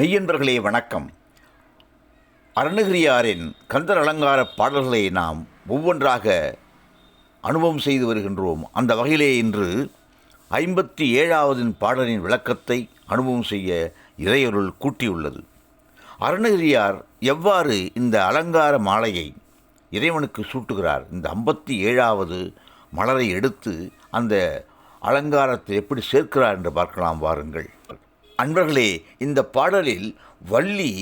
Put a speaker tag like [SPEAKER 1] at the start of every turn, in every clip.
[SPEAKER 1] மெய்யன்பர்களே வணக்கம். அருணகிரியாரின் கந்தர் அலங்கார பாடல்களை நாம் ஒவ்வொன்றாக அனுபவம் செய்து வருகின்றோம். அந்த வகையிலே இன்று 57வது பாடலின் விளக்கத்தை அனுபவம் செய்ய இறையருள் கூட்டியுள்ளது. அருணகிரியார் எவ்வாறு இந்த அலங்கார மாலையை இறைவனுக்கு சூட்டுகிறார், இந்த 57வது மலரை எடுத்து அந்த அலங்காரத்தை எப்படி சேர்க்கிறார் என்று பார்க்கலாம் வாருங்கள். அன்பர்களே, இந்த பாடலில் வள்ளி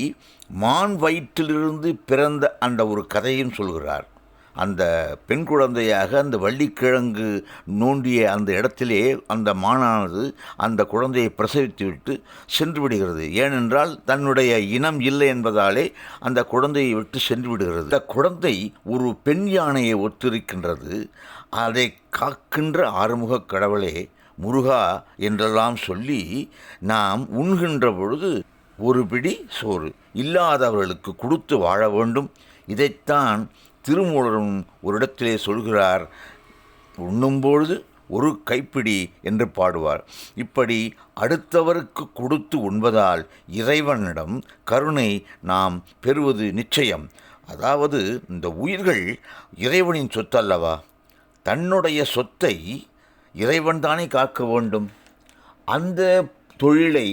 [SPEAKER 1] மான் வயிற்றிலிருந்து பிறந்த அந்த ஒரு கதையும் சொல்கிறார். அந்த பெண் குழந்தையாக அந்த வள்ளிக்கிழங்கு நோண்டிய அந்த இடத்திலே அந்த மானானது அந்த குழந்தையை பிரசவித்துவிட்டு சென்று விடுகிறது. ஏனென்றால் தன்னுடைய இனம் இல்லை என்பதாலே அந்த குழந்தையை விட்டு சென்று விடுகிறது. அந்த குழந்தை ஒரு பெண் யானையை ஒத்திருக்கின்றது. அதை காக்கின்ற ஆறுமுகக் கடவுளே முருகா என்றெல்லாம் சொல்லி நாம் உண்கின்ற பொழுது ஒரு பிடி சோறு இல்லாதவர்களுக்கு கொடுத்து வாழ வேண்டும். இதைத்தான் திருமூலரும் ஒரு இடத்திலே சொல்கிறார். உண்ணும்பொழுது ஒரு கைப்பிடி என்று பாடுவார். இப்படி அடுத்தவருக்கு கொடுத்து உண்பதால் இறைவனிடம் கருணை நாம் பெறுவது நிச்சயம். அதாவது இந்த உயிர்கள் இறைவனின் சொத்து அல்லவா? தன்னுடைய சொத்தை இறைவன் தானே காக்க வேண்டும். அந்த தொழிலை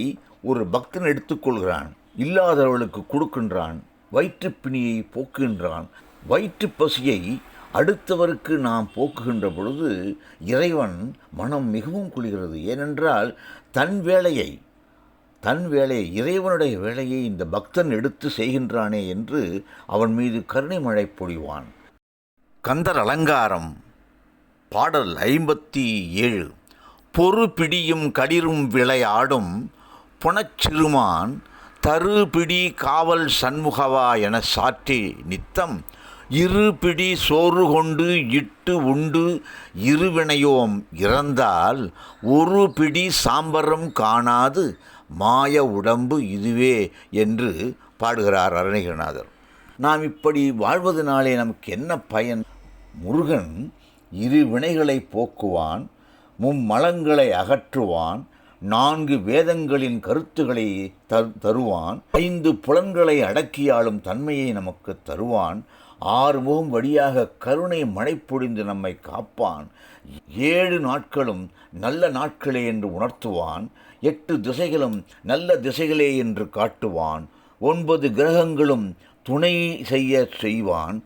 [SPEAKER 1] ஒரு பக்தன் எடுத்துக்கொள்கிறான், இல்லாதவர்களுக்கு கொடுக்கின்றான், வயிற்றுப்பிணியை போக்குகின்றான். வயிற்று பசியை அடுத்தவருக்கு நாம் போக்குகின்ற பொழுது இறைவன் மனம் மிகவும் குளிர்கிறது. ஏனென்றால் தன் வேலையை இறைவனுடைய வேலையை இந்த பக்தன் எடுத்து செய்கின்றானே என்று அவன் மீது கருணை மழை பொழிவான். கந்தர் அலங்காரம் பாடல் 57. பொறு பிடியும் களிரும் விளையாடும் புனச்சிறுமான் தருபிடி காவல் சண்முகவா என சாற்றி நித்தம் இரு பிடி சோறு கொண்டு இட்டு உண்டு இருவினையோம் இறந்தால் ஒரு பிடி சாம்பரம் காணாது மாய உடம்பு இதுவே என்று பாடுகிறார் அருணகிரிநாதர். நாம் இப்படி வாழ்வதனாலே நமக்கு என்ன பயன்? முருகன் இரு வினைகளை போக்குவான், மும்மலங்களை அகற்றுவான், 4 வேதங்களின் கருத்துக்களை தருவான், 5 புலன்களை அடக்கியாளும் தன்மையை நமக்கு தருவான், 6 முகம் வழியாக கருணை மழை பொழிந்து நம்மை காப்பான், 7 நாட்களும் நல்ல நாட்களே என்று உணர்த்துவான், 8 திசைகளும் நல்ல திசைகளே என்று காட்டுவான், 9 கிரகங்களும் துணை செய்வான்,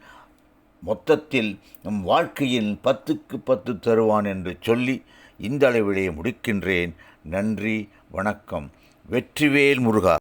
[SPEAKER 1] மொத்தத்தில் நம் வாழ்க்கையில் 10க்கு 10 தருவான் என்று சொல்லி இந்த அளவிலே முடிக்கின்றேன். நன்றி, வணக்கம். வெற்றிவேல் முருகா.